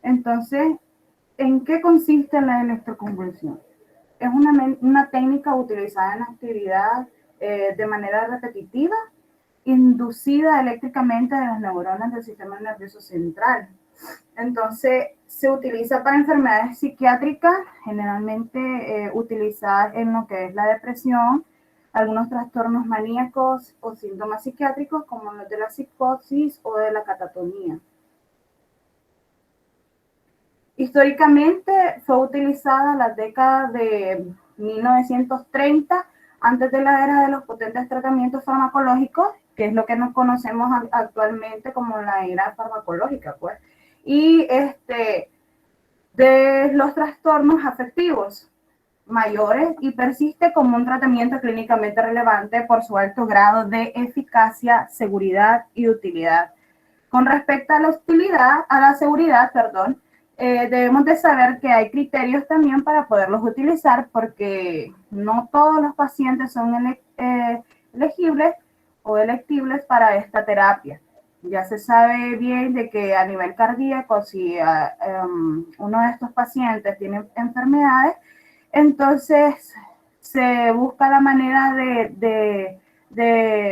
Entonces, ¿en qué consiste la electroconvulsión? Es una técnica utilizada en actividad de manera repetitiva, inducida eléctricamente de las neuronas del sistema nervioso central. Entonces, se utiliza para enfermedades psiquiátricas, generalmente utilizadas en lo que es la depresión, algunos trastornos maníacos o síntomas psiquiátricos como los de la psicosis o de la catatonía. Históricamente fue utilizada en las décadas de 1930, antes de la era de los potentes tratamientos farmacológicos, que es lo que nos conocemos actualmente como la era farmacológica, pues. Y de los trastornos afectivos mayores y persiste como un tratamiento clínicamente relevante por su alto grado de eficacia, seguridad y utilidad. Con respecto a la seguridad, perdón, debemos de saber que hay criterios también para poderlos utilizar porque no todos los pacientes son elegibles o electibles para esta terapia. Ya se sabe bien de que a nivel cardíaco, si uno de estos pacientes tiene enfermedades, entonces se busca la manera de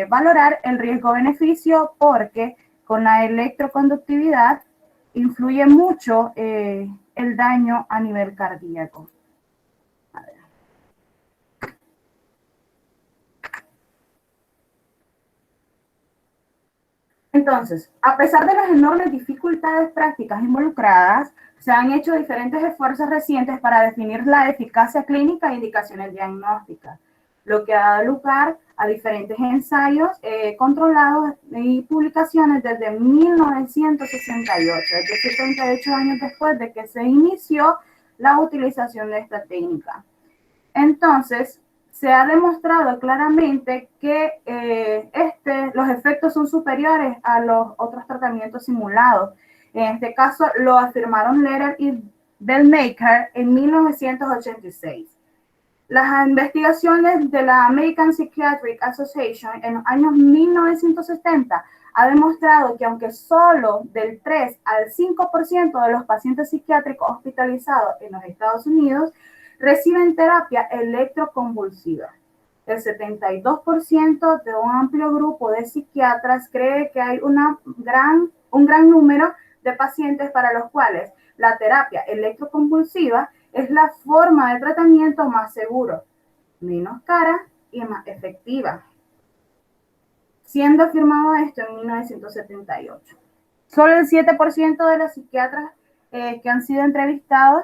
valorar el riesgo-beneficio porque con la electroconductividad influye mucho el daño a nivel cardíaco. Entonces, a pesar de las enormes dificultades prácticas involucradas, se han hecho diferentes esfuerzos recientes para definir la eficacia clínica e indicaciones diagnósticas, lo que ha dado lugar a diferentes ensayos controlados y publicaciones desde 1968, es decir, 38 años después de que se inició la utilización de esta técnica. Entonces, se ha demostrado claramente que los efectos son superiores a los otros tratamientos simulados. En este caso, lo afirmaron Lehrer y Bellmaker en 1986. Las investigaciones de la American Psychiatric Association en los años 1970 ha demostrado que aunque solo del 3 al 5% de los pacientes psiquiátricos hospitalizados en los Estados Unidos reciben terapia electroconvulsiva, el 72% de un amplio grupo de psiquiatras cree que hay un gran número de pacientes para los cuales la terapia electroconvulsiva es la forma de tratamiento más seguro, menos cara y más efectiva, siendo afirmado esto en 1978. Solo el 7% de los psiquiatras que han sido entrevistados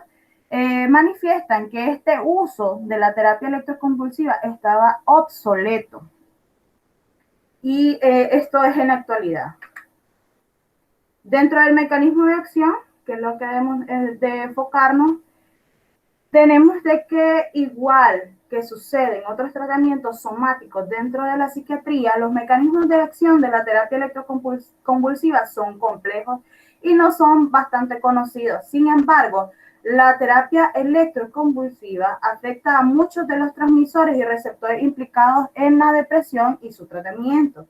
manifiestan que este uso de la terapia electroconvulsiva estaba obsoleto. Y esto es en la actualidad. Dentro del mecanismo de acción, que es lo que debemos de enfocarnos, tenemos de que igual que sucede en otros tratamientos somáticos dentro de la psiquiatría, los mecanismos de acción de la terapia electroconvulsiva son complejos y no son bastante conocidos. Sin embargo, la terapia electroconvulsiva afecta a muchos de los transmisores y receptores implicados en la depresión y su tratamiento.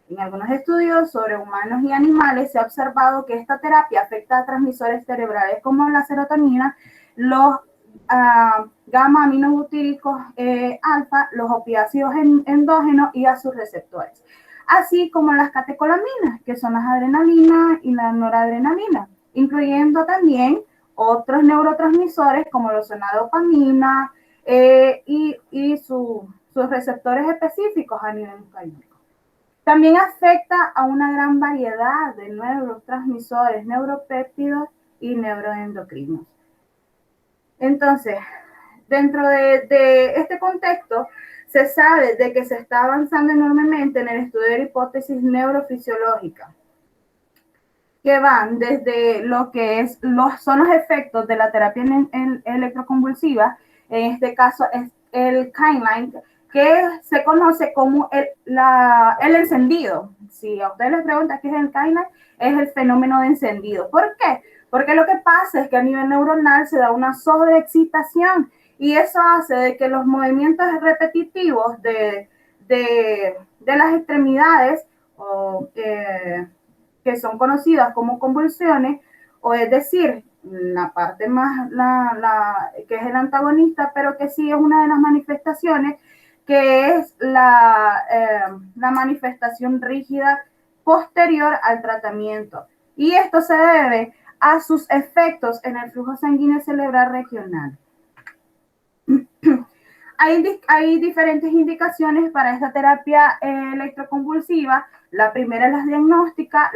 En algunos estudios sobre humanos y animales se ha observado que esta terapia afecta a transmisores cerebrales como la serotonina, los gamma aminobutíricos alfa, los opiáceos endógenos y a sus receptores, así como las catecolaminas, que son las adrenalina y la noradrenalina, incluyendo también otros neurotransmisores como lo son la dopamina y sus receptores específicos a nivel muscular. También afecta a una gran variedad de neurotransmisores, neuropéptidos y neuroendocrinos. Entonces, dentro de este contexto, se sabe de que se está avanzando enormemente en el estudio de hipótesis neurofisiológicas, que van desde lo que son los efectos de la terapia electroconvulsiva, en este caso es el K9, que se conoce como el encendido. Si a ustedes les preguntan qué es el K9, es el fenómeno de encendido. ¿Por qué? Porque lo que pasa es que a nivel neuronal se da una sobreexcitación y eso hace de que los movimientos repetitivos de las extremidades que son conocidas como convulsiones, o es decir, la parte más, que es el antagonista, pero que sí es una de las manifestaciones, que es la manifestación rígida posterior al tratamiento. Y esto se debe a sus efectos en el flujo sanguíneo cerebral regional. Hay diferentes indicaciones para esta terapia electroconvulsiva. La primera es la diagnóstica,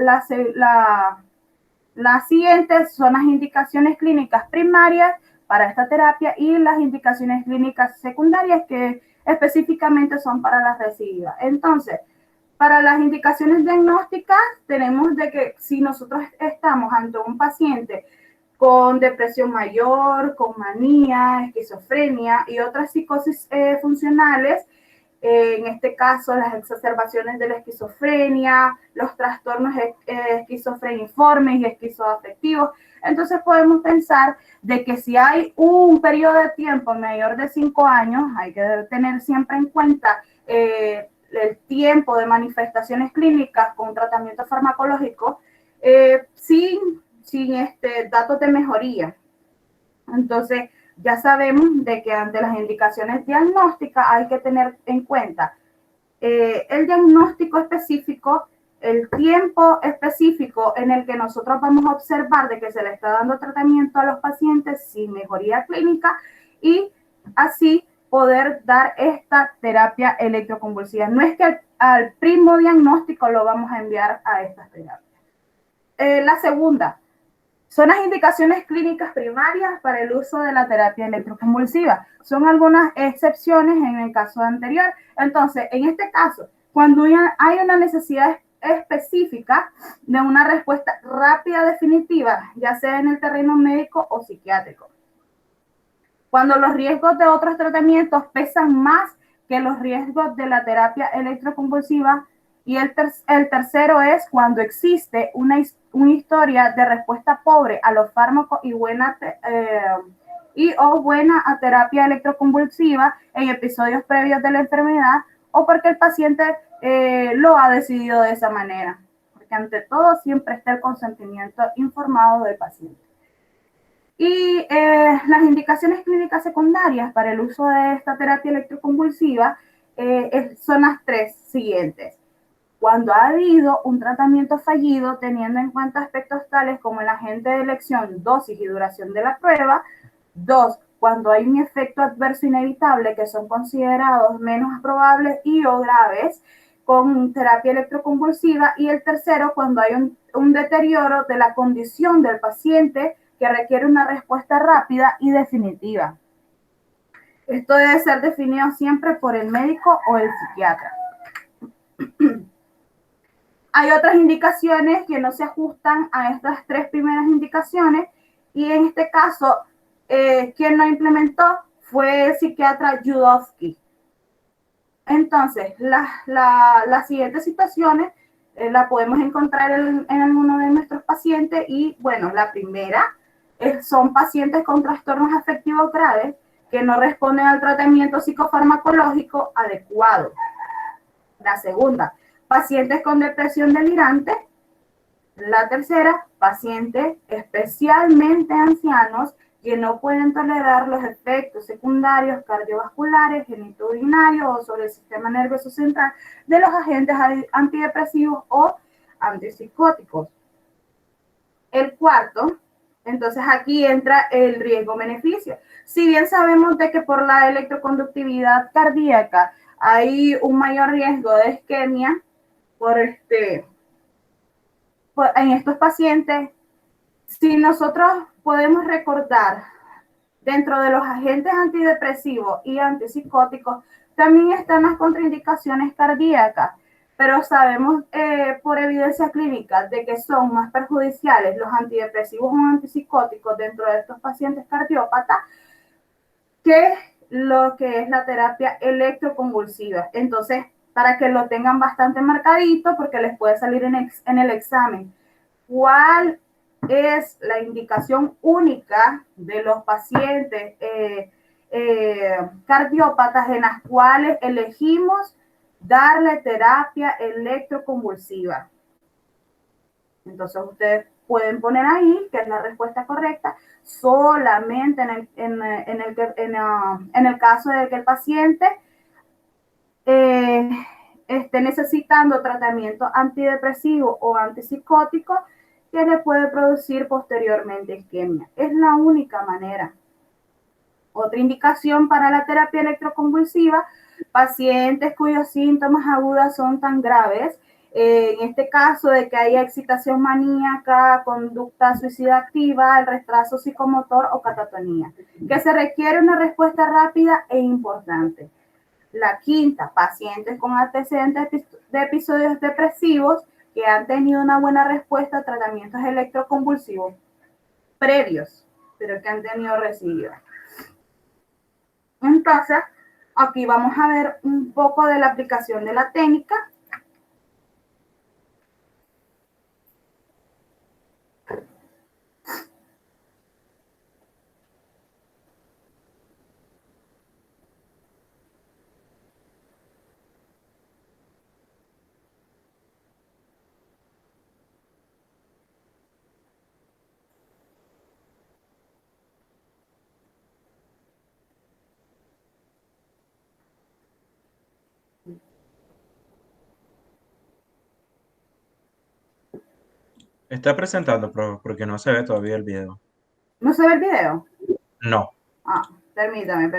las siguientes son las indicaciones clínicas primarias para esta terapia y las indicaciones clínicas secundarias que específicamente son para las recidivas. Entonces, para las indicaciones diagnósticas tenemos de que si nosotros estamos ante un paciente con depresión mayor, con manía, esquizofrenia y otras psicosis funcionales, en este caso las exacerbaciones de la esquizofrenia, los trastornos esquizofreniformes y esquizoafectivos. Entonces podemos pensar de que si hay un periodo de tiempo mayor de 5 años, hay que tener siempre en cuenta el tiempo de manifestaciones clínicas con tratamiento farmacológico sin datos de mejoría. Entonces, ya sabemos de que ante las indicaciones diagnósticas hay que tener en cuenta el diagnóstico específico, el tiempo específico en el que nosotros vamos a observar de que se le está dando tratamiento a los pacientes sin mejoría clínica y así poder dar esta terapia electroconvulsiva. No es que al primo diagnóstico lo vamos a enviar a estas terapias. La segunda, son las indicaciones clínicas primarias para el uso de la terapia electroconvulsiva. Son algunas excepciones en el caso anterior. Entonces, en este caso, cuando hay una necesidad específica de una respuesta rápida, definitiva, ya sea en el terreno médico o psiquiátrico. Cuando los riesgos de otros tratamientos pesan más que los riesgos de la terapia electroconvulsiva. Y el tercero es cuando existe una historia de respuesta pobre a los fármacos y buena terapia electroconvulsiva en episodios previos de la enfermedad o porque el paciente lo ha decidido de esa manera. Porque ante todo siempre está el consentimiento informado del paciente. Y las indicaciones clínicas secundarias para el uso de esta terapia electroconvulsiva son las tres siguientes. Cuando ha habido un tratamiento fallido, teniendo en cuenta aspectos tales como el agente de elección, dosis y duración de la prueba. 2. Cuando hay un efecto adverso inevitable que son considerados menos probables y o graves con terapia electroconvulsiva. Y el tercero, cuando hay un deterioro de la condición del paciente que requiere una respuesta rápida y definitiva. Esto debe ser definido siempre por el médico o el psiquiatra. Hay otras indicaciones que no se ajustan a estas tres primeras indicaciones y en este caso, quien lo implementó fue el psiquiatra Judowski. Entonces, las siguientes situaciones la podemos encontrar en alguno de nuestros pacientes y, bueno, la primera son pacientes con trastornos afectivos graves que no responden al tratamiento psicofarmacológico adecuado. La segunda, pacientes con depresión delirante. La tercera, pacientes especialmente ancianos que no pueden tolerar los efectos secundarios cardiovasculares, genitourinarios o sobre el sistema nervioso central de los agentes antidepresivos o antipsicóticos. El cuarto, entonces aquí entra el riesgo-beneficio. Si bien sabemos de que por la electroconductividad cardíaca hay un mayor riesgo de isquemia en estos pacientes, si nosotros podemos recordar dentro de los agentes antidepresivos y antipsicóticos, también están las contraindicaciones cardíacas, pero sabemos por evidencia clínica de que son más perjudiciales los antidepresivos o antipsicóticos dentro de estos pacientes cardiópatas que lo que es la terapia electroconvulsiva. Entonces, para que lo tengan bastante marcadito, porque les puede salir en el examen, ¿cuál es la indicación única de los pacientes cardiópatas en las cuales elegimos darle terapia electroconvulsiva? Entonces ustedes pueden poner ahí, que es la respuesta correcta, solamente en el caso de que el paciente eh, esté necesitando tratamiento antidepresivo o antipsicótico que le puede producir posteriormente isquemia. Es la única manera. Otra indicación para la terapia electroconvulsiva, pacientes cuyos síntomas agudos son tan graves, en este caso de que haya excitación maníaca, conducta suicida activa, el retraso psicomotor o catatonía, que se requiere una respuesta rápida e importante. La quinta, pacientes con antecedentes de episodios depresivos que han tenido una buena respuesta a tratamientos electroconvulsivos previos, pero que han tenido residuos. Entonces, aquí vamos a ver un poco de la aplicación de la técnica. Está presentando, pero porque no se ve todavía el video. ¿No se ve el video? No. Ah, permítame.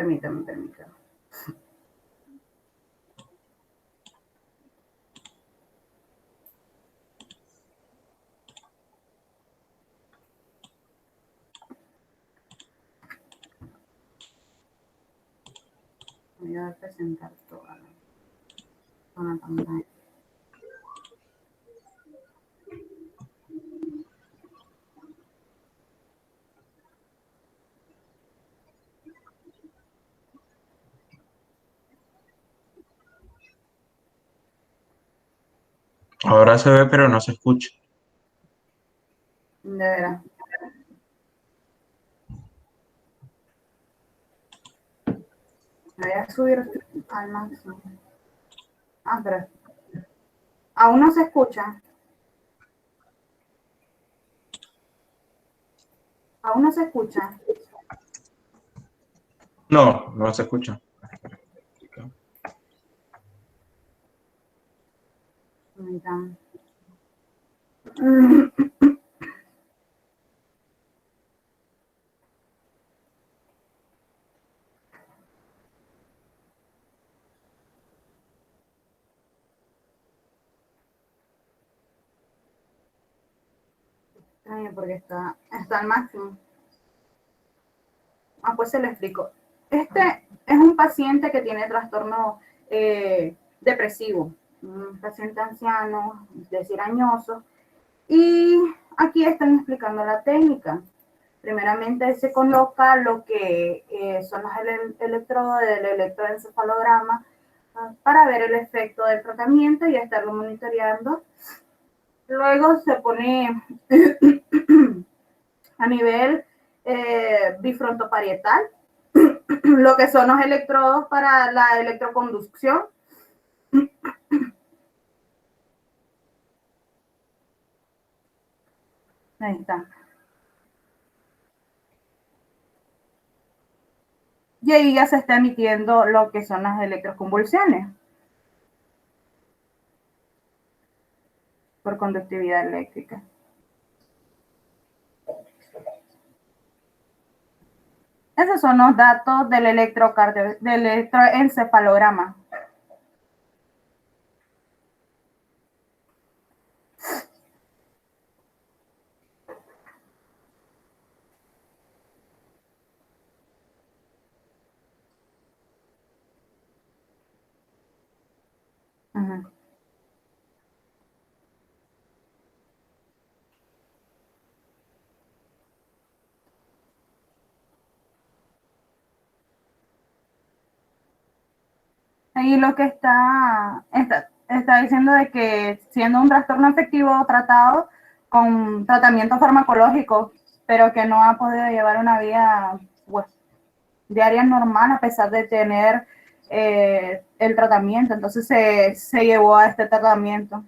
Voy a presentar toda la pantalla. Ahora se ve, pero no se escucha. De veras. Voy a subir al máximo. Ah, pero aún no se escucha. Aún no se escucha. No, no se escucha. Porque está al máximo. Ah, pues se lo explico. Este es un paciente que tiene trastorno depresivo, un paciente anciano, desirañoso, y aquí están explicando la técnica. Primeramente se coloca lo que son los electrodos del electroencefalograma para ver el efecto del tratamiento y estarlo monitoreando. Luego se pone a nivel bifrontoparietal lo que son los electrodos para la electroconducción. Ahí está. Y ahí ya se está emitiendo lo que son las electroconvulsiones por conductividad eléctrica. Esos son los datos del electroencefalograma. Uh-huh. Ahí lo que está diciendo de que siendo un trastorno afectivo tratado con tratamiento farmacológico, pero que no ha podido llevar una vida pues, diaria normal a pesar de tener el tratamiento. Entonces se llevó a este tratamiento.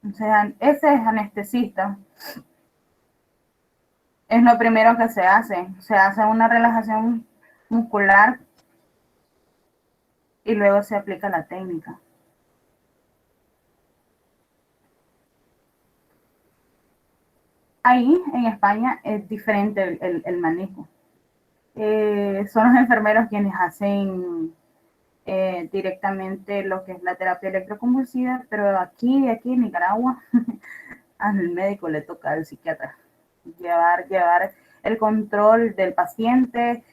O sea, ese es anestesista. Es lo primero que se hace. Se hace una relajación muscular y luego se aplica la técnica. Ahí en España es diferente el manejo. Son los enfermeros quienes hacen directamente lo que es la terapia electroconvulsiva, pero aquí en Nicaragua al médico le toca al psiquiatra llevar el control del paciente,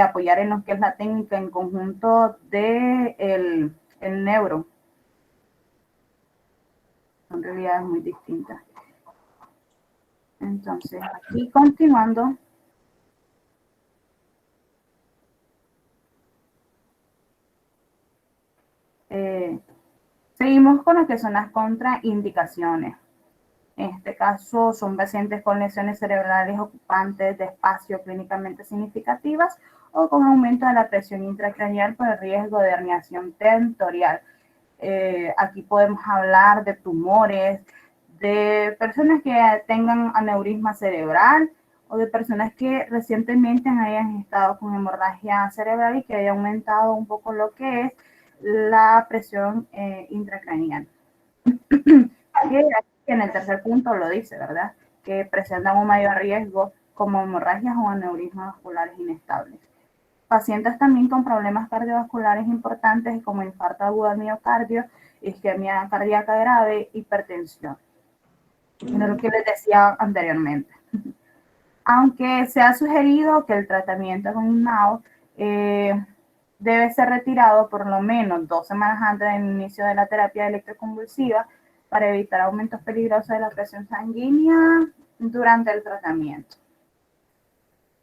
apoyar en lo que es la técnica en conjunto de el neuro. Son realidades muy distintas. Entonces, aquí continuando, seguimos con lo que son las contraindicaciones. En este caso, son pacientes con lesiones cerebrales ocupantes de espacio clínicamente significativas o con aumento de la presión intracraneal por el riesgo de herniación tentorial. Aquí podemos hablar de tumores, de personas que tengan aneurisma cerebral o de personas que recientemente hayan estado con hemorragia cerebral y que haya aumentado un poco lo que es la presión intracraneal. Que en el tercer punto lo dice, ¿verdad? Que presentan un mayor riesgo como hemorragias o aneurismas vasculares inestables. Pacientes también con problemas cardiovasculares importantes como infarto agudo al miocardio, isquemia cardíaca grave, hipertensión. Es lo que les decía anteriormente. Aunque se ha sugerido que el tratamiento con INAO debe ser retirado por lo menos 2 semanas antes del inicio de la terapia electroconvulsiva para evitar aumentos peligrosos de la presión sanguínea durante el tratamiento.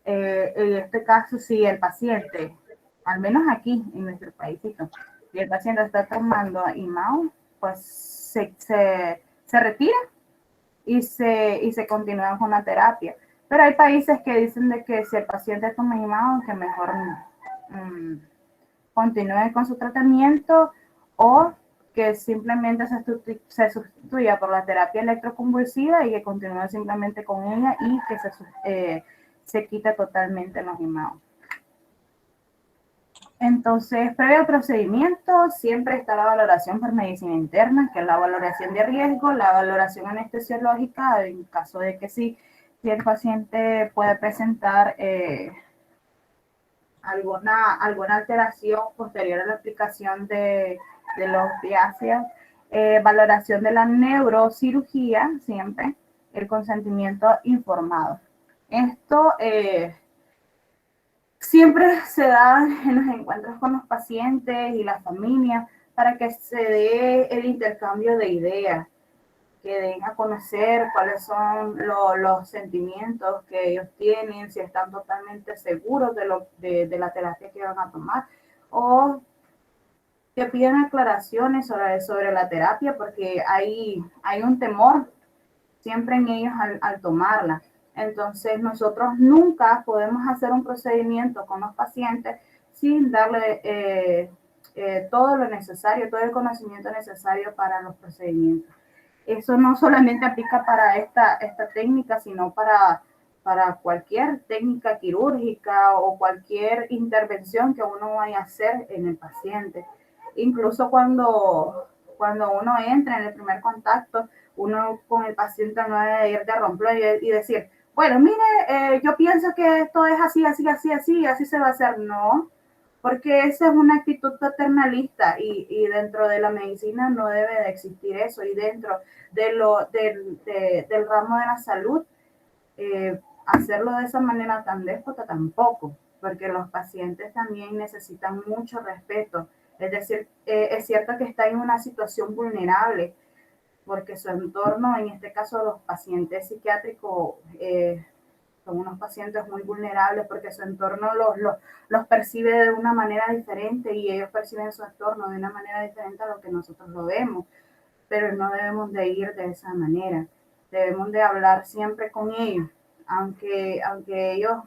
En este caso, si el paciente, al menos aquí en nuestro paísito, si el paciente está tomando IMAO, pues se retira y se continúa con la terapia. Pero hay países que dicen de que si el paciente toma IMAO, que mejor continúe con su tratamiento o que simplemente se sustituya por la terapia electroconvulsiva y que continúe simplemente con ella y que se quita totalmente los IMAO. Entonces, previo al procedimiento, siempre está la valoración por medicina interna, que es la valoración de riesgo, la valoración anestesiológica, en caso de que sí, si el paciente puede presentar alguna alteración posterior a la aplicación de los opiáceos, valoración de la neurocirugía, siempre, el consentimiento informado. Esto siempre se da en los encuentros con los pacientes y las familias para que se dé el intercambio de ideas, que den a conocer cuáles son los sentimientos que ellos tienen, si están totalmente seguros de la terapia que van a tomar, o que pidan aclaraciones sobre la terapia, porque hay un temor siempre en ellos al tomarla. Entonces, nosotros nunca podemos hacer un procedimiento con los pacientes sin darle todo lo necesario, todo el conocimiento necesario para los procedimientos. Eso no solamente aplica para esta técnica, sino para cualquier técnica quirúrgica o cualquier intervención que uno vaya a hacer en el paciente. Incluso cuando uno entra en el primer contacto, uno con el paciente no debe ir de romplón y decir, bueno, mire, yo pienso que esto es así, así, así, así, así se va a hacer. No, porque esa es una actitud paternalista y dentro de la medicina no debe de existir eso y dentro del ramo de la salud hacerlo de esa manera tan déspota tampoco, porque los pacientes también necesitan mucho respeto. Es decir, es cierto que está en una situación vulnerable porque su entorno, en este caso los pacientes psiquiátricos, son unos pacientes muy vulnerables porque su entorno los percibe de una manera diferente y ellos perciben su entorno de una manera diferente a lo que nosotros lo vemos, pero no debemos de ir de esa manera, debemos de hablar siempre con ellos, aunque ellos,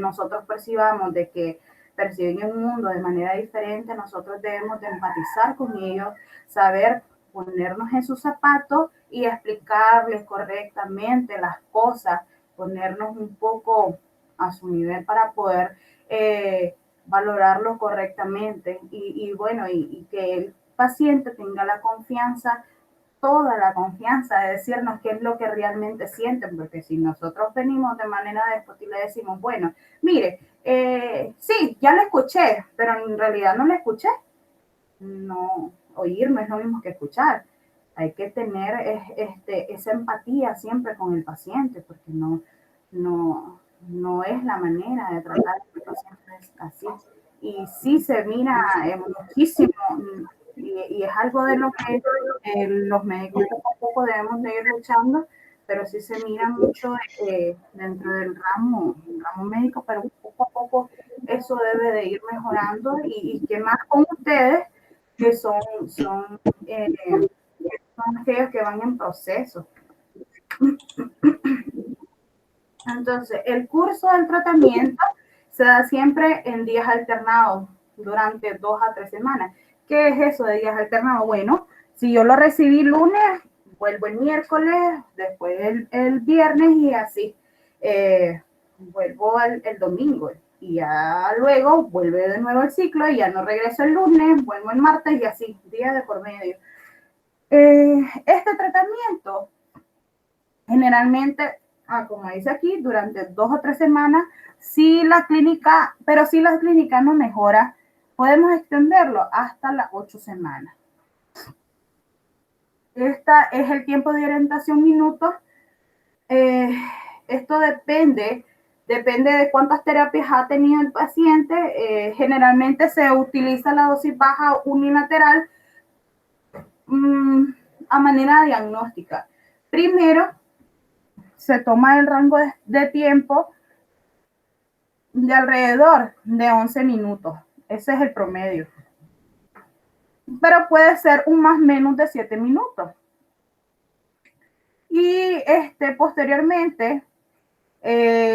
nosotros percibamos de que perciben el mundo de manera diferente, nosotros debemos de empatizar con ellos, saber ponernos en sus zapatos y explicarles correctamente las cosas, ponernos un poco a su nivel para poder valorarlo correctamente y bueno, y que el paciente tenga la confianza, toda la confianza de decirnos qué es lo que realmente sienten, porque si nosotros venimos de manera despota y le decimos, bueno, mire, sí, ya lo escuché, pero en realidad no lo escuché, no, oír no es lo mismo que escuchar. Hay que tener esa empatía siempre con el paciente, porque no es la manera de tratar al paciente así. Y sí se mira muchísimo, y es algo de lo que los médicos poco a poco debemos de ir luchando, pero sí se mira mucho dentro del ramo médico, pero poco a poco eso debe de ir mejorando y que más con ustedes que son aquellos que van en proceso. Entonces, el curso del tratamiento se da siempre en días alternados durante 2 a 3 semanas. ¿Qué es eso de días alternados? Bueno, si yo lo recibí lunes, vuelvo el miércoles, después el viernes y así. Vuelvo el domingo y ya luego vuelve de nuevo el ciclo y ya no regreso el lunes, vuelvo el martes y así, días de por medio. Este tratamiento generalmente, como dice aquí, durante 2 o 3 semanas, si la clínica no mejora, podemos extenderlo hasta las 8 semanas. Esta es el tiempo de orientación minutos. Esto depende de cuántas terapias ha tenido el paciente. Generalmente se utiliza la dosis baja unilateral a manera diagnóstica. Primero, se toma el rango de tiempo de alrededor de 11 minutos. Ese es el promedio. Pero puede ser un más menos de 7 minutos. Y posteriormente,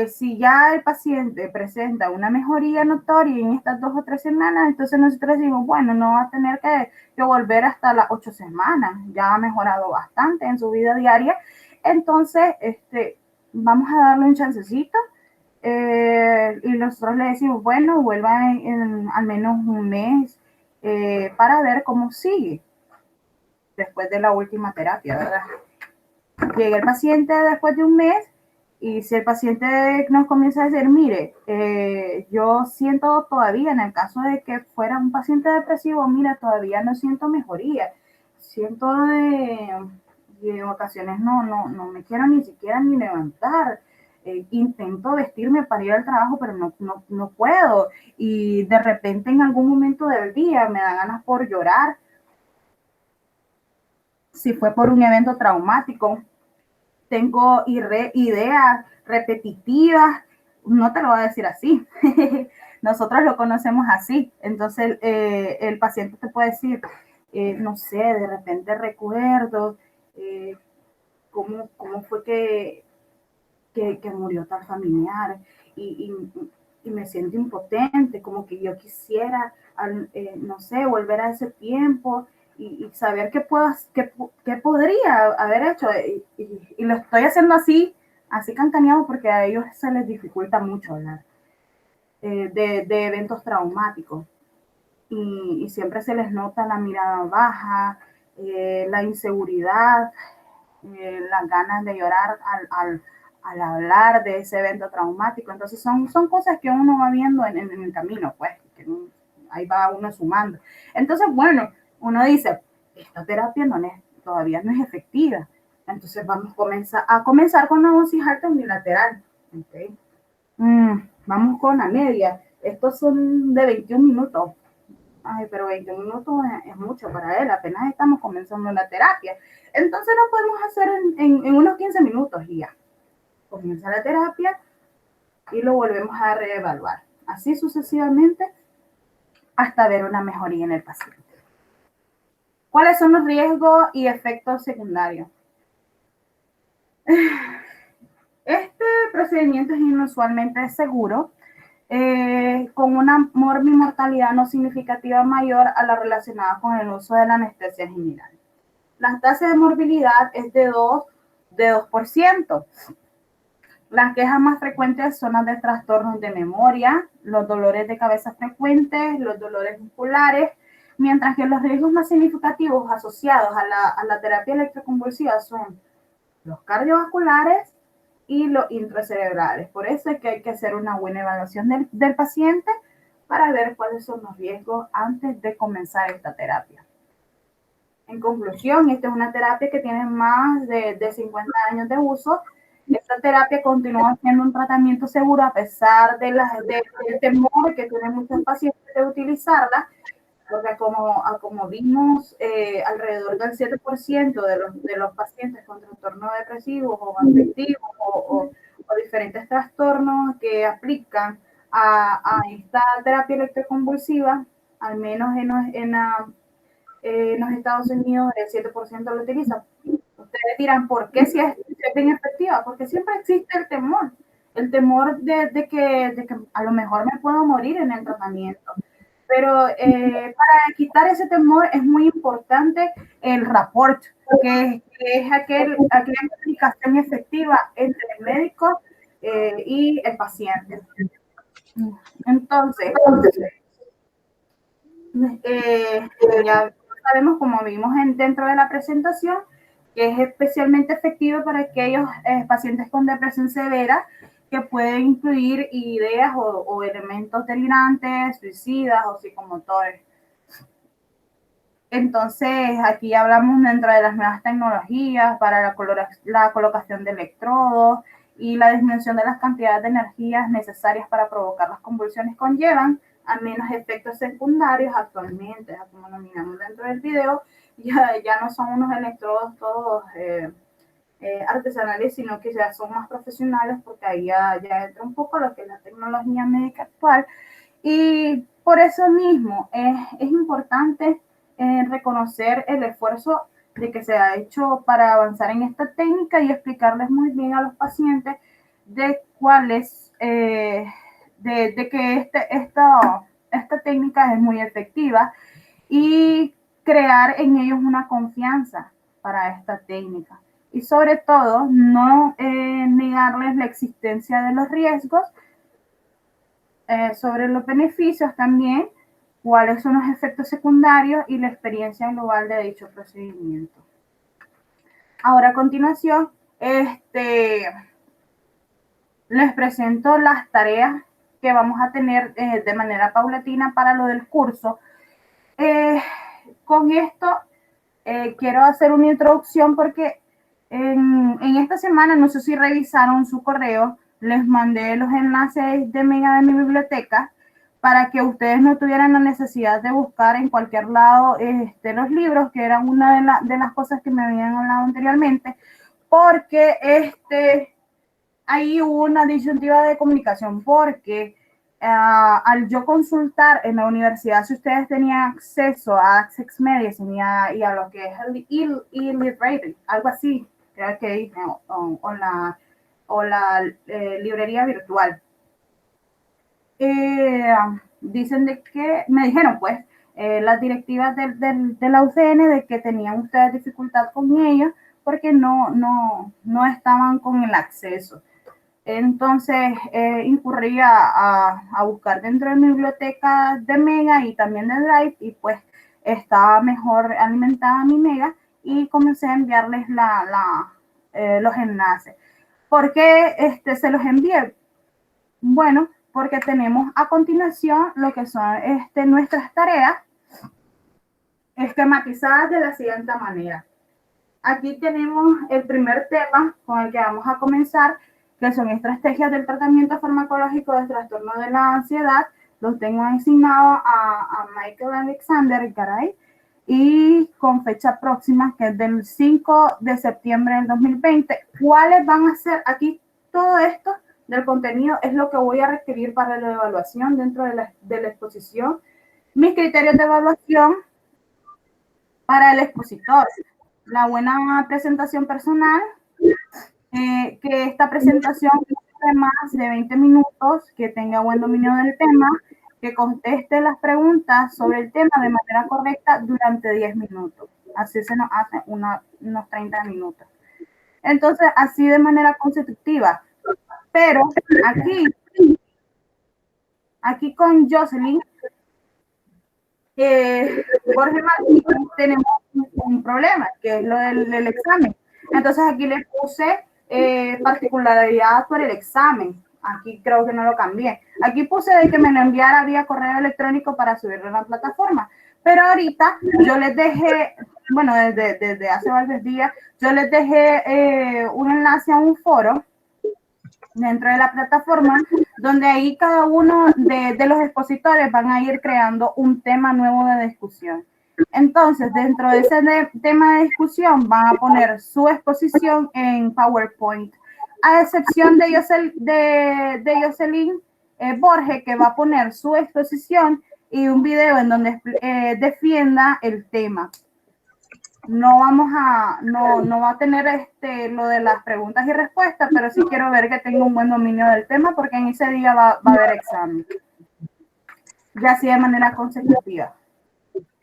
si ya el paciente presenta una mejoría notoria en estas 2 o 3 semanas, entonces nosotros decimos, bueno, no va a tener que volver hasta las 8 semanas. Ya ha mejorado bastante en su vida diaria. Entonces, vamos a darle un chancecito. Y nosotros le decimos, bueno, vuelva en al menos un mes para ver cómo sigue después de la última terapia, ¿verdad? Llega el paciente después de un mes y si el paciente nos comienza a decir, mire, yo siento todavía, en el caso de que fuera un paciente depresivo, mira, todavía no siento mejoría, siento y en ocasiones no me quiero ni siquiera ni levantar. Intento vestirme para ir al trabajo, pero no puedo. Y de repente en algún momento del día me da ganas por llorar. Si fue por un evento traumático, tengo ideas repetitivas, no te lo voy a decir así. Nosotros lo conocemos así. Entonces el paciente te puede decir, no sé, de repente recuerdo cómo fue que murió tal familiar y me siento impotente, como que yo quisiera, no sé, volver a ese tiempo y saber qué podría haber hecho. Y lo estoy haciendo así cantaneado porque a ellos se les dificulta mucho hablar de eventos traumáticos. Y siempre se les nota la mirada baja, la inseguridad, las ganas de llorar al hablar de ese evento traumático. Entonces son cosas que uno va viendo en el camino, pues, que ahí va uno sumando. Entonces, bueno, uno dice, esta terapia todavía no es efectiva. Entonces vamos a comenzar con una dosis alta unilateral. ¿Okay? Vamos con la media. Estos son de 21 minutos. Ay, pero 20 minutos es mucho para él, apenas estamos comenzando la terapia. Entonces lo podemos hacer en unos 15 minutos y ya. Comienza la terapia y lo volvemos a reevaluar. Así sucesivamente hasta ver una mejoría en el paciente. ¿Cuáles son los riesgos y efectos secundarios? Este procedimiento es inusualmente seguro, con una mortalidad no significativa mayor a la relacionada con el uso de la anestesia general. La tasa de morbilidad es de 2%. Las quejas más frecuentes son las de trastornos de memoria, los dolores de cabeza frecuentes, los dolores musculares, mientras que los riesgos más significativos asociados a la terapia electroconvulsiva son los cardiovasculares y los intracerebrales. Por eso es que hay que hacer una buena evaluación del paciente para ver cuáles son los riesgos antes de comenzar esta terapia. En conclusión, esta es una terapia que tiene más de 50 años de uso. Esta terapia continúa siendo un tratamiento seguro a pesar del temor que tienen muchos pacientes de utilizarla, porque como vimos, alrededor del 7% de los pacientes con trastornos depresivos o afectivos o diferentes trastornos que aplican a esta terapia electroconvulsiva, al menos en los Estados Unidos el 7% lo utiliza. Ustedes dirán, ¿por qué si es bien efectiva? Porque siempre existe el temor de que a lo mejor me puedo morir en el tratamiento. Pero para quitar ese temor es muy importante el rapport, que es aquella comunicación efectiva entre el médico y el paciente. Entonces, ya sabemos, como vimos dentro de la presentación, que es especialmente efectivo para aquellos pacientes con depresión severa que pueden incluir ideas o elementos delirantes, suicidas o psicomotores. Entonces, aquí hablamos dentro de las nuevas tecnologías para la colocación de electrodos y la disminución de las cantidades de energías necesarias para provocar las convulsiones conllevan a menos efectos secundarios actualmente, como lo miramos dentro del video, ya no son unos electrodos todos artesanales, sino que ya son más profesionales porque ahí ya entra un poco lo que es la tecnología médica actual. Y por eso mismo es importante reconocer el esfuerzo de que se ha hecho para avanzar en esta técnica y explicarles muy bien a los pacientes de cuáles, de que esta técnica es muy efectiva y crear en ellos una confianza para esta técnica. Y sobre todo, no negarles la existencia de los riesgos, sobre los beneficios también, cuáles son los efectos secundarios y la experiencia global de dicho procedimiento. Ahora, a continuación, les presento las tareas que vamos a tener de manera paulatina para lo del curso. Con esto quiero hacer una introducción porque en esta semana, no sé si revisaron su correo, les mandé los enlaces de Mega de mi biblioteca para que ustedes no tuvieran la necesidad de buscar en cualquier lado los libros, que era una de las cosas que me habían hablado anteriormente, porque hay una disyuntiva de comunicación, porque al yo consultar en la universidad si ustedes tenían acceso a Access Medicine y a lo que es el e-library, algo así, creo que dije, o la librería virtual. Dicen de que, me dijeron pues, las directivas de la UCN de que tenían ustedes dificultad con ellos porque no estaban con el acceso. Entonces incurrí a buscar dentro de mi biblioteca de Mega y también de Drive, y pues estaba mejor alimentada mi Mega y comencé a enviarles los enlaces. ¿Por qué se los envié? Bueno, porque tenemos a continuación lo que son nuestras tareas esquematizadas de la siguiente manera. Aquí tenemos el primer tema con el que vamos a comenzar, que son estrategias del tratamiento farmacológico del trastorno de la ansiedad. Los tengo asignado a Michael Alexander Garay y con fecha próxima, que es del 5 de septiembre del 2020. ¿Cuáles van a ser aquí? Todo esto del contenido es lo que voy a requerir para la evaluación dentro de la exposición. Mis criterios de evaluación para el expositor: la buena presentación personal, que esta presentación de más de 20 minutos, que tenga buen dominio del tema, que conteste las preguntas sobre el tema de manera correcta durante 10 minutos. así se nos hace unos 30 minutos. Entonces, así de manera consecutiva. Pero aquí con Jocelyn, Jorge Martín, tenemos un problema, que es lo del examen. Entonces aquí le puse particularidad por el examen. Aquí creo que no lo cambié. Aquí puse de que me lo enviara vía correo electrónico para subirlo a la plataforma. Pero ahorita yo les dejé, bueno, desde hace varios días, yo les dejé un enlace a un foro dentro de la plataforma, donde ahí cada uno de los expositores van a ir creando un tema nuevo de discusión. Entonces, dentro de ese tema de discusión, van a poner su exposición en PowerPoint, a excepción de Jocelyn Borges, que va a poner su exposición y un video en donde defienda el tema. No va a tener lo de las preguntas y respuestas, pero sí quiero ver que tenga un buen dominio del tema, porque en ese día va a haber examen. Y así de manera consecutiva.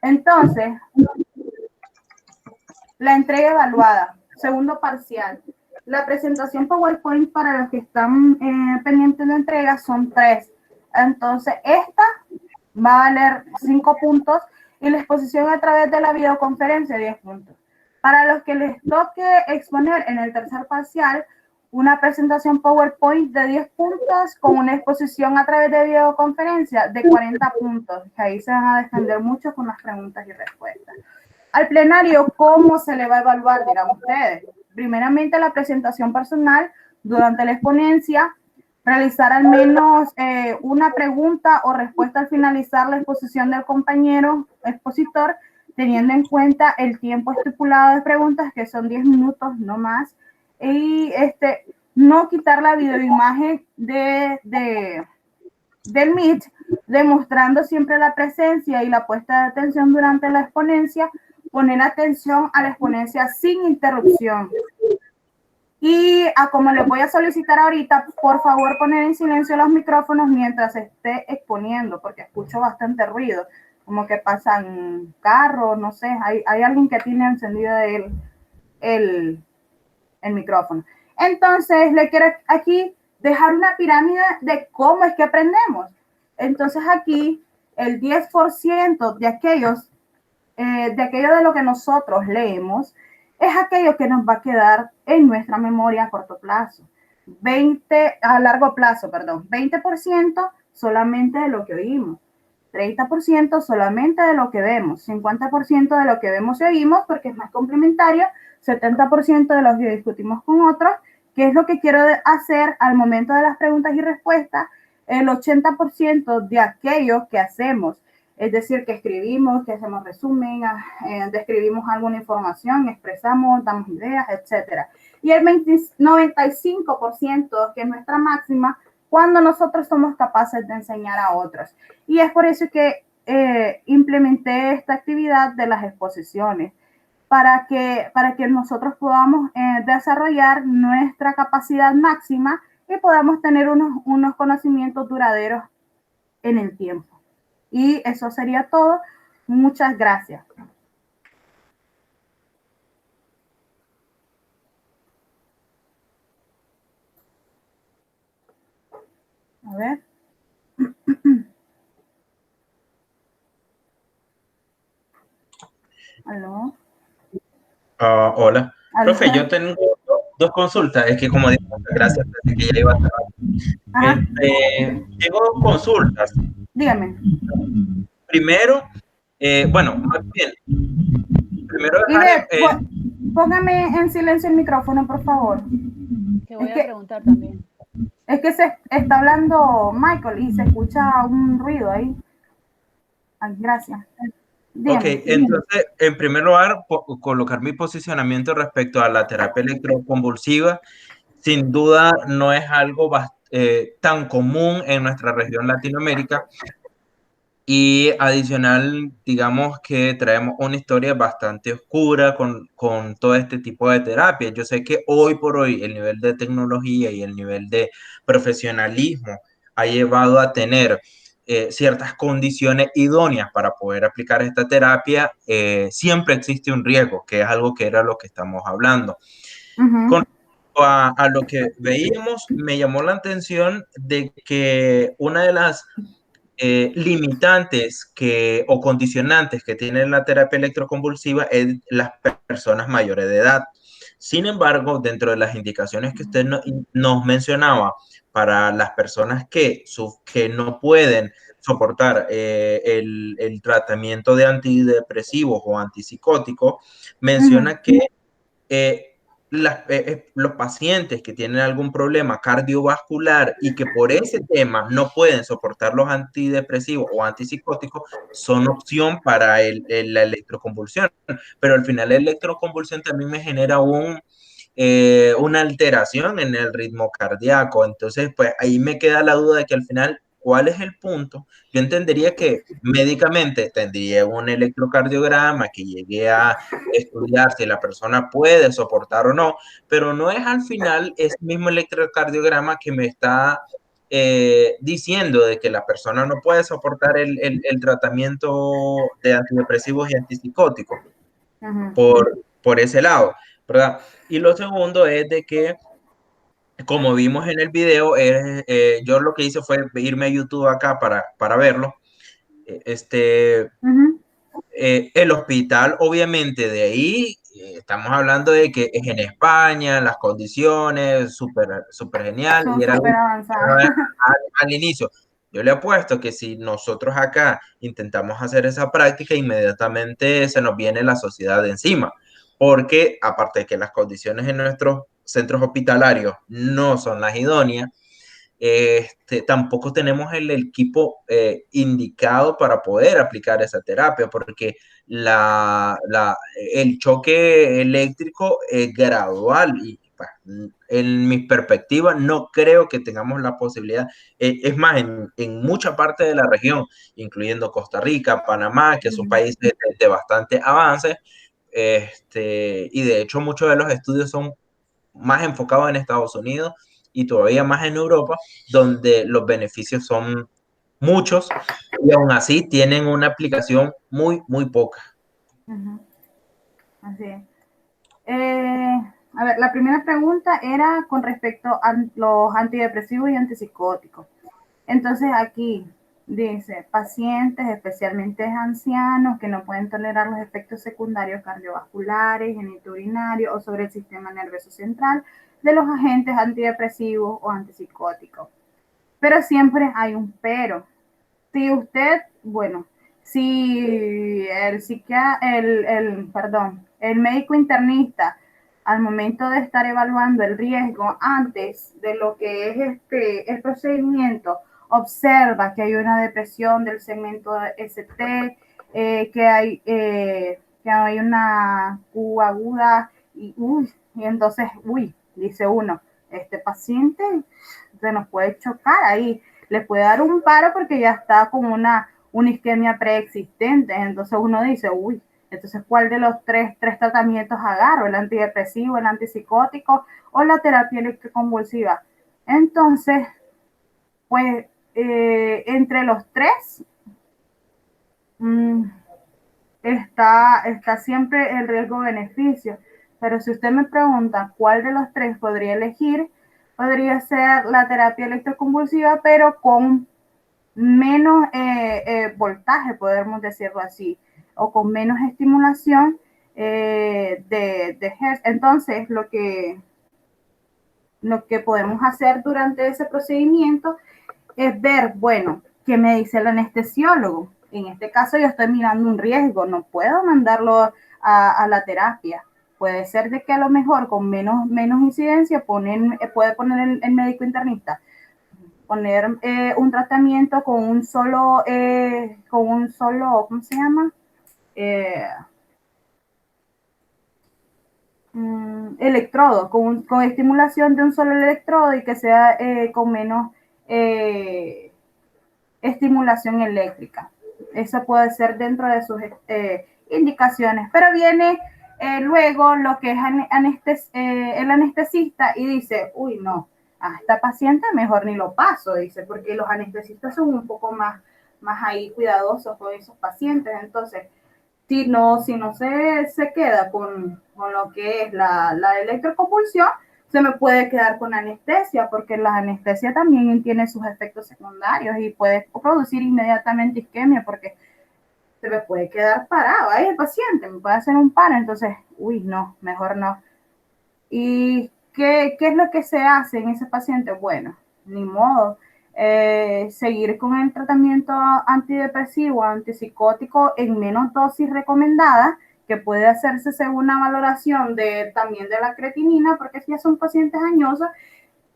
Entonces, la entrega evaluada, segundo parcial. La presentación PowerPoint para los que están pendientes de entrega son 3. Entonces, esta va a valer 5 puntos y la exposición a través de la videoconferencia 10 puntos. Para los que les toque exponer en el tercer parcial, una presentación PowerPoint de 10 puntos con una exposición a través de videoconferencia de 40 puntos, que ahí se van a defender mucho con las preguntas y respuestas. Al plenario, ¿cómo se le va a evaluar, dirán ustedes? Primeramente, la presentación personal durante la exponencia, realizar al menos una pregunta o respuesta al finalizar la exposición del compañero expositor, teniendo en cuenta el tiempo estipulado de preguntas, que son 10 minutos, no más, y no quitar la videoimagen del Meet, demostrando siempre la presencia y la puesta de atención durante la exponencia, poner atención a la exponencia sin interrupción. Y como les voy a solicitar ahorita, por favor poner en silencio los micrófonos mientras esté exponiendo, porque escucho bastante ruido, como que pasan carros, no sé, hay alguien que tiene encendido el micrófono. Entonces, le quiero aquí dejar una pirámide de cómo es que aprendemos. Entonces, aquí el 10% de aquello de lo que nosotros leemos es aquello que nos va a quedar en nuestra memoria a corto plazo. 20% solamente de lo que oímos, 30% solamente de lo que vemos, 50% de lo que vemos y oímos, porque es más complementario, 70% de los que discutimos con otros, que es lo que quiero hacer al momento de las preguntas y respuestas, el 80% de aquello que hacemos, es decir, que escribimos, que hacemos resumen, describimos alguna información, expresamos, damos ideas, etc. Y el 95%, que es nuestra máxima, cuando nosotros somos capaces de enseñar a otros. Y es por eso que implementé esta actividad de las exposiciones, para que nosotros podamos desarrollar nuestra capacidad máxima y podamos tener unos conocimientos duraderos en el tiempo. Y eso sería todo. Muchas gracias. A ver. ¿Aló? Hola. ¿Aló? Profe, yo tengo dos consultas. Es que como dije, gracias, pensé que ya iba a cerrar. Tengo dos consultas. Dígame. Primero, bueno, más bien, primero póngame en silencio el micrófono, por favor. Que voy a preguntar también. Es que se está hablando Michael y se escucha un ruido ahí. Ay, gracias. Ok, entonces, en primer lugar, colocar mi posicionamiento respecto a la terapia electroconvulsiva. Sin duda no es algo tan común en nuestra región Latinoamérica. Y adicional, digamos que traemos una historia bastante oscura con todo este tipo de terapia. Yo sé que hoy por hoy el nivel de tecnología y el nivel de profesionalismo ha llevado a tener ciertas condiciones idóneas para poder aplicar esta terapia, siempre existe un riesgo, que es algo que era lo que estamos hablando. Con respecto a lo que veíamos, me llamó la atención de que una de las limitantes o condicionantes que tiene la terapia electroconvulsiva es las personas mayores de edad. Sin embargo, dentro de las indicaciones que usted nos mencionaba para las personas que no pueden soportar el tratamiento de antidepresivos o antipsicóticos, menciona que los pacientes que tienen algún problema cardiovascular y que por ese tema no pueden soportar los antidepresivos o antipsicóticos son opción para la electroconvulsión. Pero al final la electroconvulsión también me genera una alteración en el ritmo cardíaco. Entonces, pues ahí me queda la duda de que al final, ¿cuál es el punto? Yo entendería que médicamente tendría un electrocardiograma que llegue a estudiar si la persona puede soportar o no, pero no es al final ese mismo electrocardiograma que me está diciendo de que la persona no puede soportar el tratamiento de antidepresivos y antipsicóticos por ese lado, ¿verdad? Y lo segundo es de que, como vimos en el video, yo lo que hice fue irme a YouTube acá para verlo. El hospital, obviamente, de ahí, estamos hablando de que es en España, las condiciones, súper super genial, Son y era súper avanzadas. al inicio. Yo le apuesto que si nosotros acá intentamos hacer esa práctica, inmediatamente se nos viene la sociedad de encima, porque aparte de que las condiciones en nuestros centros hospitalarios no son las idóneas, tampoco tenemos el equipo indicado para poder aplicar esa terapia, porque el choque eléctrico es gradual y pues, en mi perspectiva no creo que tengamos la posibilidad. Es más, en mucha parte de la región, incluyendo Costa Rica, Panamá, que son países de bastante avance, y de hecho muchos de los estudios son más enfocados en Estados Unidos y todavía más en Europa, donde los beneficios son muchos y aún así tienen una aplicación muy, muy poca. Así es. A ver, la primera pregunta era con respecto a los antidepresivos y antipsicóticos. Entonces aquí dice, pacientes, especialmente ancianos, que no pueden tolerar los efectos secundarios cardiovasculares, genitourinarios o sobre el sistema nervioso central de los agentes antidepresivos o antipsicóticos. Pero siempre hay un pero. Si usted, bueno, si el médico internista al momento de estar evaluando el riesgo antes de lo que es el procedimiento, observa que hay una depresión del segmento ST, que hay una Q aguda y entonces, dice uno, este paciente se nos puede chocar ahí, le puede dar un paro porque ya está con una isquemia preexistente. Entonces uno dice, entonces ¿cuál de los tres tratamientos agarro? ¿El antidepresivo, el antipsicótico o la terapia electroconvulsiva? Entonces, pues entre los tres está siempre el riesgo-beneficio. Pero si usted me pregunta cuál de los tres podría elegir, podría ser la terapia electroconvulsiva, pero con menos voltaje, podemos decirlo así, o con menos estimulación de Hertz. Entonces, lo que podemos hacer durante ese procedimiento es ver, bueno, ¿qué me dice el anestesiólogo? En este caso yo estoy mirando un riesgo, no puedo mandarlo a la terapia. Puede ser de que a lo mejor con menos incidencia puede poner el médico internista, poner un tratamiento con un solo, ¿cómo se llama? Electrodo, con estimulación de un solo electrodo y que sea con menos estimulación eléctrica. Eso puede ser dentro de sus indicaciones, pero viene luego lo que es el anestesista y dice, no, a esta paciente mejor ni lo paso, dice, porque los anestesistas son un poco más más ahí cuidadosos con esos pacientes. Entonces, si no se queda con lo que es la electroconvulsión, se me puede quedar con anestesia, porque la anestesia también tiene sus efectos secundarios y puede producir inmediatamente isquemia, porque se me puede quedar parado ahí el paciente, me puede hacer un paro, entonces, uy, no, mejor no. ¿Y qué es lo que se hace en ese paciente? Bueno, ni modo. Seguir con el tratamiento antidepresivo, antipsicótico en menos dosis recomendada, que puede hacerse según una valoración también de la creatinina, porque ya son pacientes añosos.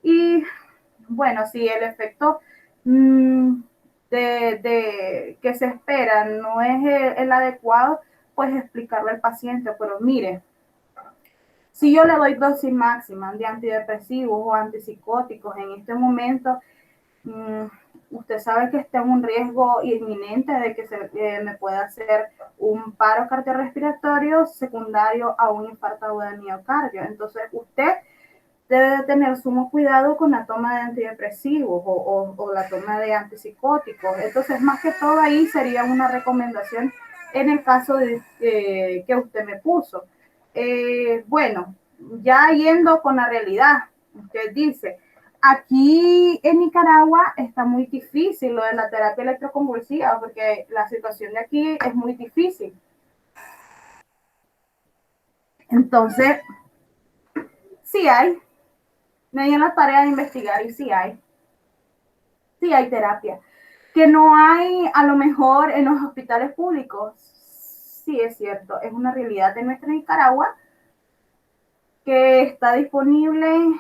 Y bueno, si el efecto que se espera no es el adecuado, pues explicarle al paciente, pero mire, si yo le doy dosis máxima de antidepresivos o antipsicóticos en este momento, usted sabe que está en un riesgo inminente de que me pueda hacer un paro cardiorrespiratorio secundario a un infarto agudo de miocardio. Entonces, usted debe de tener sumo cuidado con la toma de antidepresivos o la toma de antipsicóticos. Entonces, más que todo ahí sería una recomendación en el caso que usted me puso. Bueno, ya yendo con la realidad, usted dice, aquí en Nicaragua está muy difícil lo de la terapia electroconvulsiva, porque la situación de aquí es muy difícil. Entonces, sí hay, me dio la tarea de investigar y sí hay terapia. Que no hay a lo mejor en los hospitales públicos, sí es cierto, es una realidad de nuestra Nicaragua que está disponible,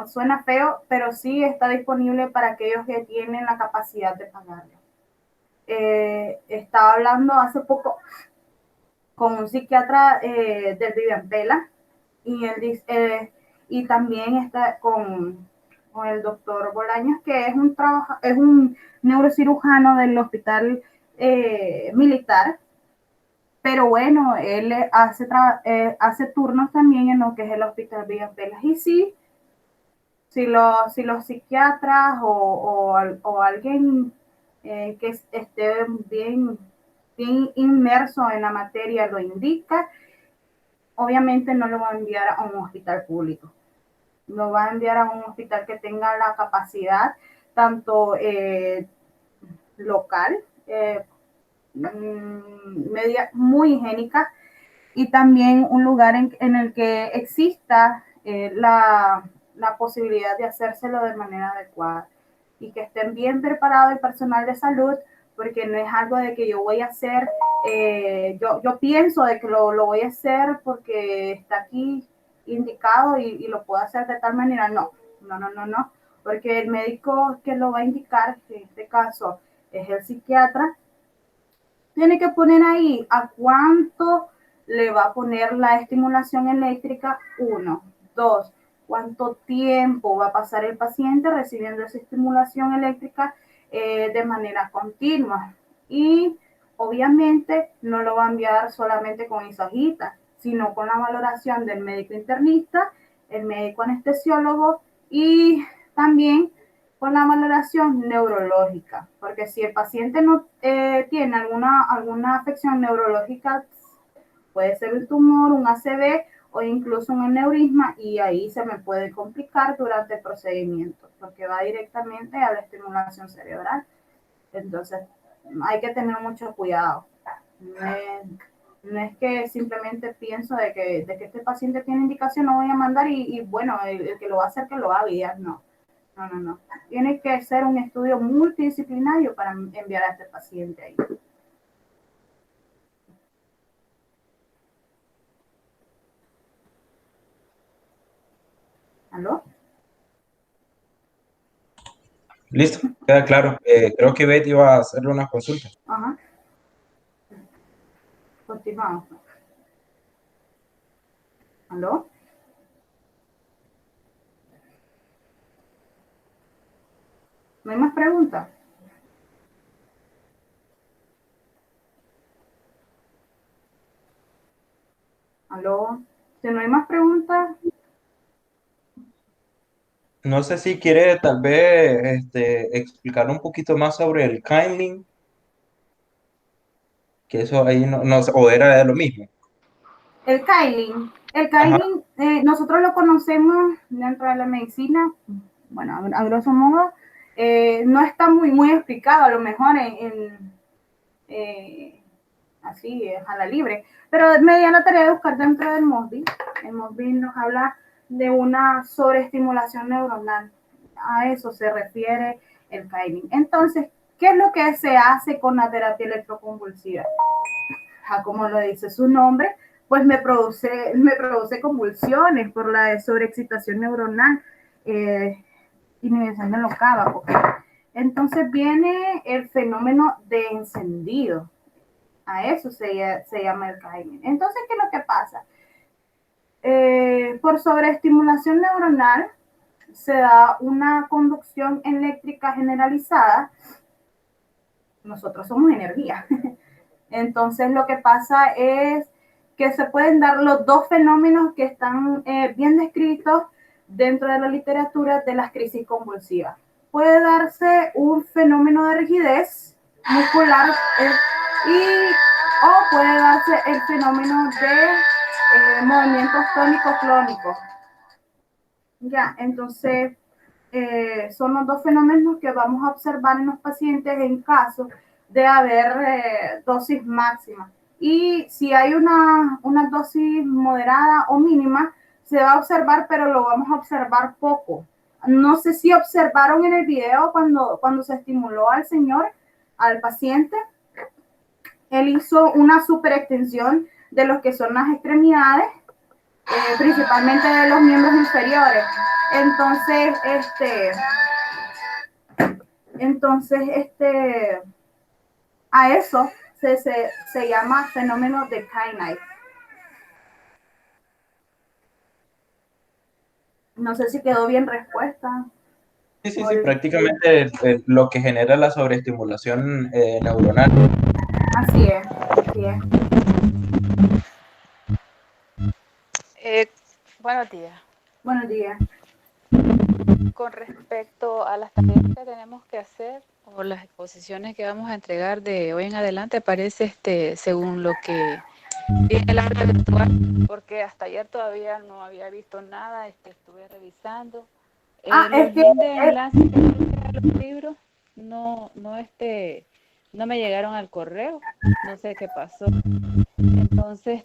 suena feo, pero sí está disponible para aquellos que tienen la capacidad de pagarlo. Estaba hablando hace poco con un psiquiatra del Vivian Pela y, y también está con el doctor Bolaños, que es un neurocirujano del hospital militar, pero bueno, él hace turnos también en lo que es el hospital Vivian Pelas. Y sí, si los psiquiatras o alguien que esté bien inmerso en la materia lo indica, obviamente no lo va a enviar a un hospital público. Lo va a enviar a un hospital que tenga la capacidad tanto local, media, muy higiénica, y también un lugar en el que exista la posibilidad de hacérselo de manera adecuada y que estén bien preparados el personal de salud, porque no es algo de que yo voy a hacer, yo pienso de que lo voy a hacer porque está aquí indicado y lo puedo hacer de tal manera. No, porque el médico que lo va a indicar, que en este caso es el psiquiatra, tiene que poner ahí a cuánto le va a poner la estimulación eléctrica, 1, 2, cuánto tiempo va a pasar el paciente recibiendo esa estimulación eléctrica de manera continua. Y obviamente no lo va a enviar solamente con esa hojita, sino con la valoración del médico internista, el médico anestesiólogo y también con la valoración neurológica, porque si el paciente no tiene alguna afección neurológica, puede ser un tumor, un ACV o incluso un aneurisma, y ahí se me puede complicar durante el procedimiento, porque va directamente a la estimulación cerebral. Entonces, hay que tener mucho cuidado. No es que simplemente pienso de que este paciente tiene indicación, no voy a mandar y bueno, el que lo va a hacer, que lo haga y ya no. No. Tiene que ser un estudio multidisciplinario para enviar a este paciente ahí. ¿Aló? Listo, queda claro. Creo que Betty iba a hacerle unas consultas. Ajá. Continuamos. ¿Aló? ¿No hay más preguntas? ¿Aló? Si no hay más preguntas, No sé si quiere tal vez explicar un poquito más sobre el kindling, que eso ahí no o era de lo mismo. El Kyling, nosotros lo conocemos dentro de la medicina, bueno, a grosso modo, no está muy explicado, a lo mejor así, a la libre, pero me di a la tarea de buscar dentro del MOSBI. El MOSBI nos habla de una sobreestimulación neuronal, a eso se refiere el Kyling. Entonces, ¿qué es lo que se hace con la terapia electroconvulsiva? Como lo dice su nombre, pues me produce convulsiones por la sobreexcitación neuronal, inhibición de los cábacos. Entonces viene el fenómeno de encendido. A eso se llama el Kyling. Entonces, ¿qué es lo que pasa? Por sobreestimulación neuronal se da una conducción eléctrica generalizada. Nosotros somos energía. Entonces, lo que pasa es que se pueden dar los dos fenómenos que están bien descritos dentro de la literatura de las crisis convulsivas. Puede darse un fenómeno de rigidez muscular o puede darse el fenómeno de movimientos tónicos clónicos. Ya, entonces son los dos fenómenos que vamos a observar en los pacientes en caso de haber dosis máxima. Y si hay una dosis moderada o mínima, se va a observar, pero lo vamos a observar poco. No sé si observaron en el video cuando se estimuló al paciente, él hizo una superextensión de lo que son las extremidades, principalmente de los miembros inferiores. Entonces, a eso se llama fenómeno de Kynight. No sé si quedó bien respuesta. Sí, prácticamente lo que genera la sobreestimulación neuronal. Así es. Buenos días. Buenos días. Con respecto a las tareas que tenemos que hacer o las exposiciones que vamos a entregar de hoy en adelante, parece según lo que viene el aula virtual, porque hasta ayer todavía no había visto nada, estuve revisando. Los links de enlace a los libros no me llegaron al correo, no sé qué pasó. Entonces,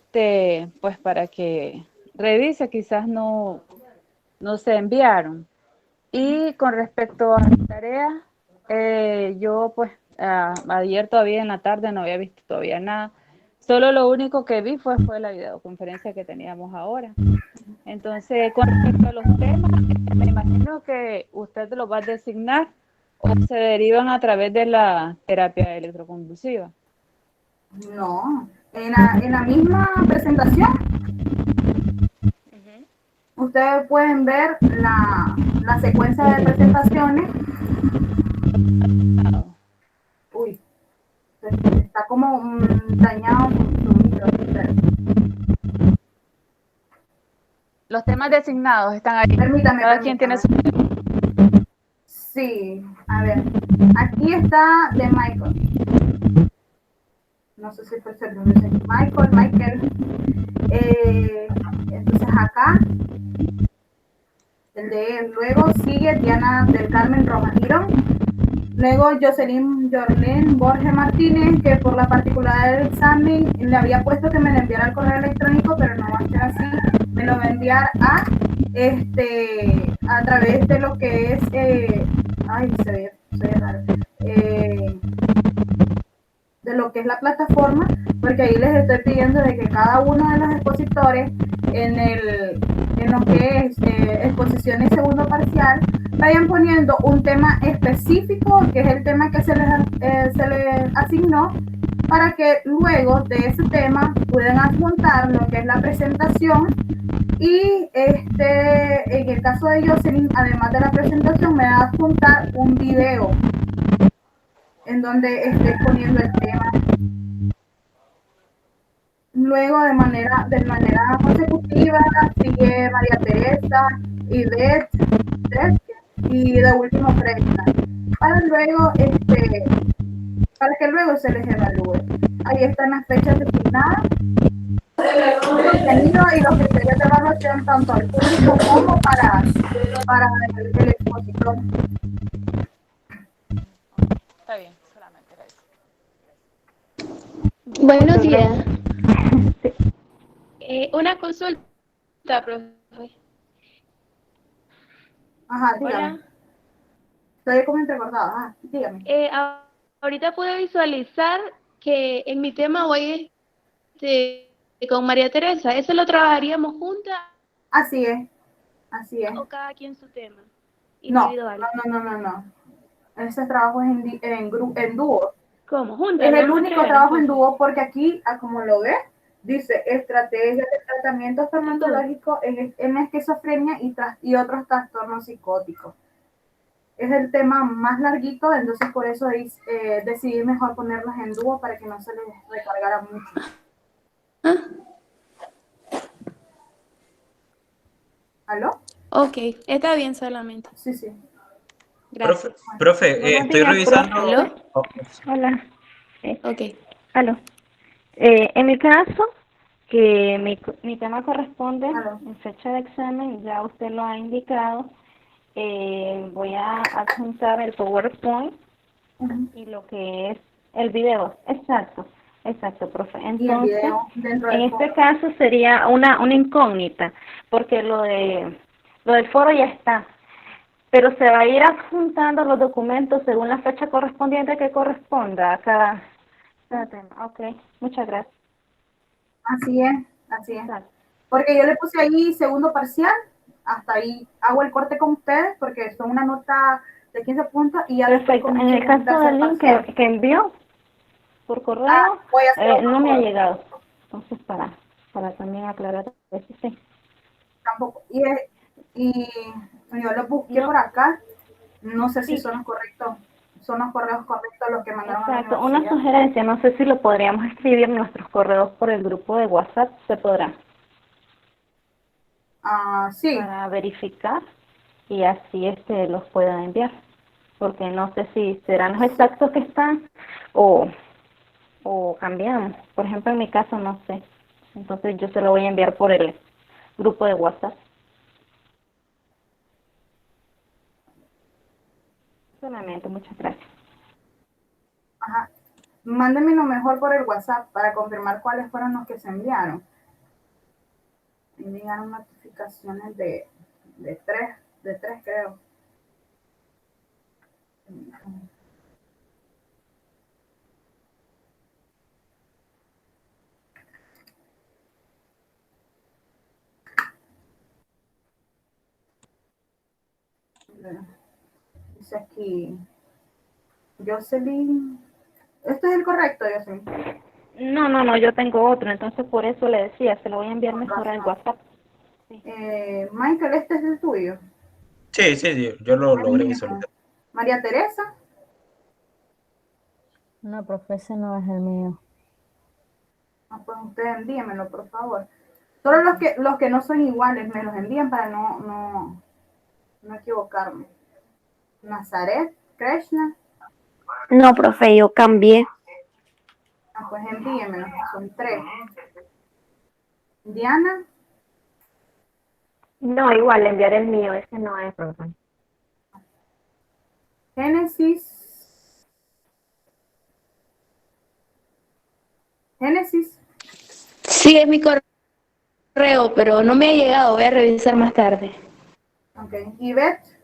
pues para que revise, quizás no se enviaron. Y con respecto a la tarea, yo pues ayer todavía en la tarde no había visto todavía nada. Solo lo único que vi fue la videoconferencia que teníamos ahora. Entonces, con respecto a los temas, me imagino que usted los va a designar o se derivan a través de la terapia electroconvulsiva. No, en la misma presentación, ustedes pueden ver la secuencia de presentaciones. Uy, está como dañado su micro. Los temas designados están ahí. Permítame. Cada quien tiene su... Sí, a ver. Aquí está de Michael. No sé si se pronuncia Michael. Entonces acá, el de él. Luego sigue Diana del Carmen Rojas Girón. Luego Jocelyn Jorlen Borges Martínez, que por la particularidad del examen le había puesto que me lo enviara al correo electrónico, pero no va a ser así. Me lo va a enviar a través de lo que es, se ve raro, de lo que es la plataforma, porque ahí les estoy pidiendo de que cada uno de los expositores en lo que es exposición y segundo parcial vayan poniendo un tema específico, que es el tema que se les asignó, para que luego de ese tema puedan adjuntar lo que es la presentación. Y en el caso de Jocelyn, además de la presentación, me va a adjuntar un video en donde esté poniendo el tema. Luego, de manera consecutiva, sigue María Teresa, Ivette, que y de último 30, para luego, para que luego se les evalúe. Ahí están las fechas designadas, el contenido y los criterios de evaluación tanto al público como para el expositor. Está bien, solamente era eso. Buenos días. Una consulta, profe. Ajá, dígame. Hola. Estoy como entrecortada. Ajá, dígame. Ahorita pude visualizar que en mi tema voy con María Teresa. ¿Eso lo trabajaríamos juntas Así es, así es. o cada quien su tema No, individual? no. Ese trabajo es en dúo. ¿Cómo? ¿Juntas? Es ¿Lo el vamos a único entregar trabajo en entonces? dúo porque aquí, como lo ves, dice estrategias de tratamiento farmacológico en esquizofrenia y otros trastornos psicóticos. Es el tema más larguito, entonces por eso decidí mejor ponerlos en dúo para que no se les recargara mucho. ¿Aló? Ok, está bien solamente. Sí, sí. Gracias. Profe, estoy revisando. ¿Aló? Hola. Ok. Aló. En mi caso, que mi tema corresponde ¿Aló? en fecha de examen, ya usted lo ha indicado, voy a adjuntar el PowerPoint Uh-huh. y lo que es el video. Exacto, profe. Y el Entonces, video dentro en del este foro. caso sería una incógnita, porque lo del foro ya está, pero se va a ir adjuntando los documentos según la fecha correspondiente que corresponda a cada tema. Ok, muchas gracias. Así es. Exacto. Porque yo le puse ahí segundo parcial, hasta ahí hago el corte con ustedes, porque son una nota de 15 puntos y ya después Perfecto. En comienzo el con un caso del tercer link parcial. que envió por correo, Voy a hacer otro no me ha corte. llegado. Entonces, para también aclarar eso, sí. Tampoco. Y yo lo busqué No, por acá, no sé si sí, son los correos correctos los que mandaron a la exacto. Una universidad. sugerencia, no sé si lo podríamos escribir en nuestros correos por el grupo de WhatsApp, se podrá, Sí, para verificar y así los pueda enviar. Porque no sé si serán los exactos que están o cambiamos. Por ejemplo, en mi caso no sé. Entonces yo se lo voy a enviar por el grupo de WhatsApp. Solamente, muchas gracias. ajá. Mándenme lo mejor por el WhatsApp para confirmar cuáles fueron los que se enviaron. Me llegaron notificaciones de tres creo. Dice aquí, Jocelyn. ¿Este es el correcto, Jocelyn? No, yo tengo otro, entonces por eso le decía, se lo voy a enviar Con mejor al razón. WhatsApp. Sí. Michael, ¿este es el tuyo? Sí, yo lo logré María, visualizar. María Teresa. No, profe, ese no es el mío. Pues ustedes envíenmelo, por favor. Solo los que no son iguales me los envían para no equivocarme. Nazaret, Krishna. No, profe, yo cambié. Pues envíenmelo, son tres. Diana, No, igual, le enviaré el mío, ese no es, profe. Génesis. Génesis. Sí, es mi correo, pero no me ha llegado. Voy a revisar más tarde. Ok. Ivette.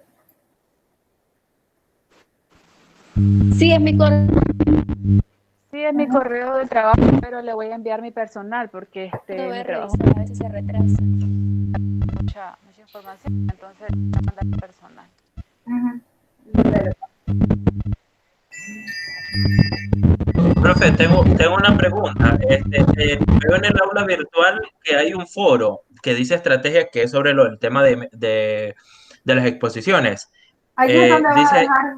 Sí, es mi correo. Sí, es mi correo de trabajo, pero le voy a enviar mi personal porque Voy a mi trabajo revisar, a veces se retrasa. mucha información, entonces voy a mandar mi personal. Profe, tengo una pregunta. Veo en el aula virtual que hay un foro que dice estrategias, que es sobre el tema de las exposiciones. Ahí es donde van a Dice, dejar,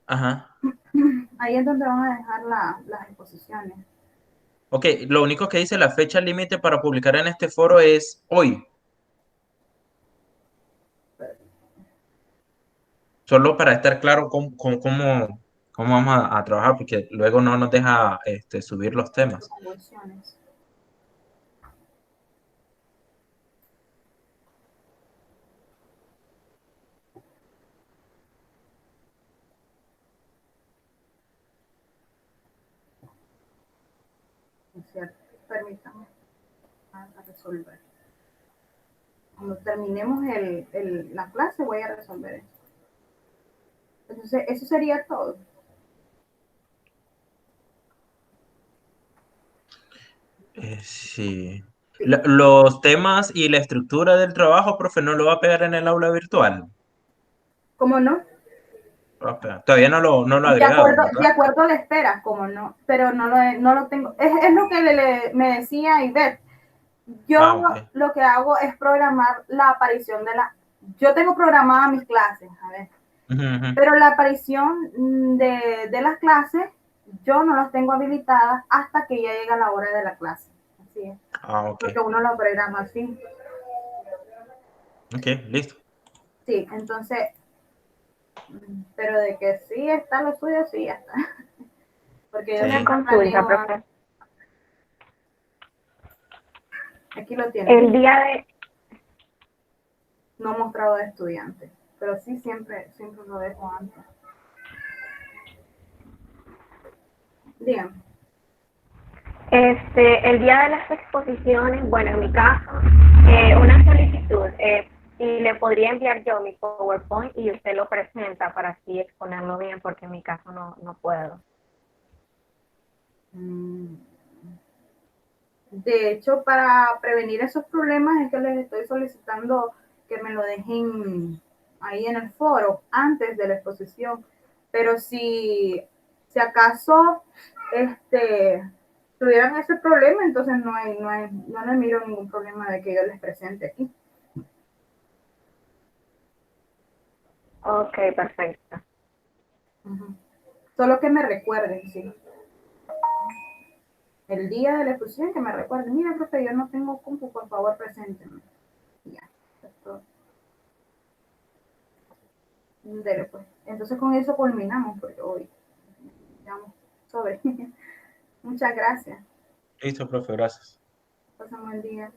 ajá, ahí es donde van a dejar las exposiciones. ok, lo único que dice la fecha límite para publicar en este foro es hoy. Solo para estar claro cómo vamos a trabajar, porque luego no nos deja subir los temas. Convulsiones. Es cierto. Permítame a resolver. Cuando terminemos la clase voy a resolver esto. Entonces, eso sería todo. Sí. Sí. Los temas y la estructura del trabajo, profe, ¿no lo va a pegar en el aula virtual? ¿Cómo no? Todavía no lo ha agregado, De ¿verdad? acuerdo a la espera, como no, pero no lo tengo. Es lo que me decía Ivette. Yo Ok. lo que hago es programar la aparición de la... Yo tengo programadas mis clases, a ver, Ujú, ujú. pero la aparición de las clases, yo no las tengo habilitadas hasta que ya llega la hora de la clase. Así es, Ok. porque uno lo programa así. Ok, listo. Sí, entonces, pero de que sí está lo suyo, sí, ya está. Porque yo Una Sí. siempre consulta, planeo, profe. aquí lo El tienen, día de, no mostrado de estudiante, pero sí siempre lo dejo antes. Díganme. el día de las exposiciones, bueno, en mi caso, una solicitud, y le podría enviar yo mi PowerPoint y usted lo presenta para así exponerlo bien, porque en mi caso no puedo. De hecho, para prevenir esos problemas es que les estoy solicitando que me lo dejen ahí en el foro antes de la exposición. Pero si acaso tuvieran ese problema, entonces no les miro ningún problema de que yo les presente aquí. Ok, perfecto. Ujú. Solo que me recuerden, sí. El día de la exposición que me recuerden, mira, profe, yo no tengo compu, por favor, preséntenme. Ya, esto. Dele, pues. Entonces con eso culminamos, porque hoy digamos sobre. Muchas gracias. Listo, profe, gracias. Pasen buen día.